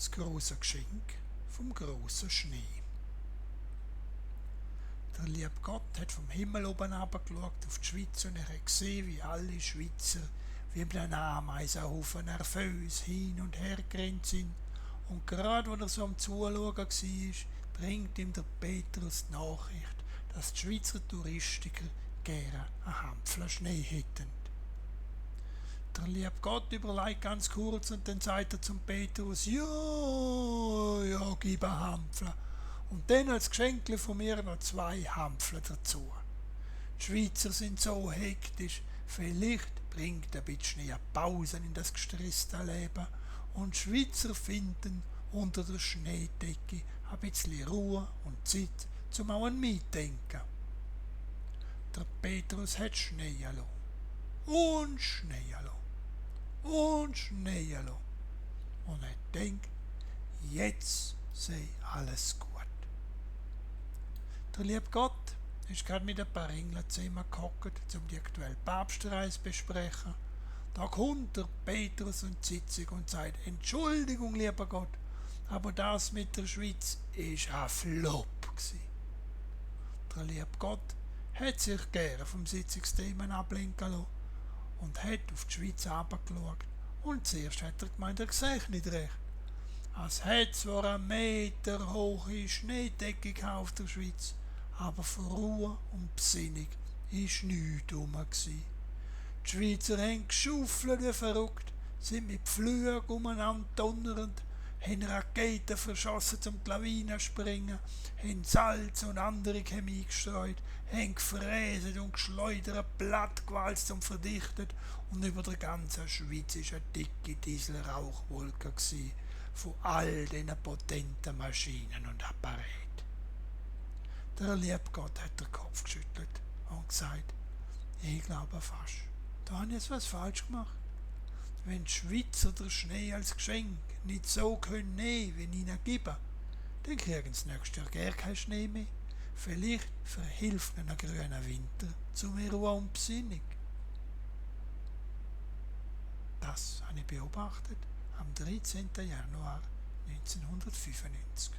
Das große Geschenk vom großen Schnee. Der liebe Gott hat vom Himmel oben herabgeschaut auf die Schweiz und er hat gesehen, wie alle Schweizer wie bei einem Ameisenhaufen nervös hin und her gerannt sind. Und gerade als er so am Zuschauen war, bringt ihm der Petrus die Nachricht, dass die Schweizer Touristiker gerne einen Hampfler Schnee hätten. Der liebe Gott überlegt ganz kurz und dann sagt er zum Petrus, ja, gib einen Hampfler. Und dann als Geschenk von mir noch 2 Hampfler dazu. Die Schweizer sind so hektisch, vielleicht bringt ein bisschen Pause in das gestresste Leben und die Schweizer finden unter der Schneedecke ein bisschen Ruhe und Zeit zum auch an mich denken. Der Petrus hat Schnee gelassen. Und Schnee gelassen. Und Schnee gelassen. Und er denkt, jetzt sei alles gut. Der liebe Gott ist gerade mit ein paar Engeln zusammengehockt, um die aktuelle Papstreise zu besprechen. Da kommt der Petrus und sitzt und sagt, Entschuldigung, lieber Gott, aber das mit der Schweiz ist ein Flop gewesen. Der liebe Gott hat sich gerne vom Sitzungsthema ablenken lassen und hat auf die Schweiz herabgeschaut. Und zuerst hat er gemeint, er sehe nicht recht. Es hat zwar eine Meter hohe Schneedecke auf der Schweiz, aber für Ruhe und Besinnung war nichts herum. Die Schweizer haben geschaufelt wie verrückt, sind mit Flügen umeinander donnernd, haben Raketen verschossen zum die Lawinen zu springen, haben Salz und andere Chemie gestreut, haben gefräset und geschleudert, plattgewalzt und verdichtet und über der ganzen Schweiz war eine dicke Dieselrauchwolke von all diesen potenten Maschinen und Apparaten. Der liebe Gott hat den Kopf geschüttelt und gesagt, ich glaube fast, da habe ich jetzt was falsch gemacht. Wenn die Schweizer den Schnee als Geschenk nicht so können nehmen, wie ich ihnen gebe, dann kriegen sie nächstes Jahr gar keinen Schnee mehr. Vielleicht verhilft ihnen ein grüner Winter zu mehr Ruhe und Besinnung. Das habe ich beobachtet am 13. Januar 1995.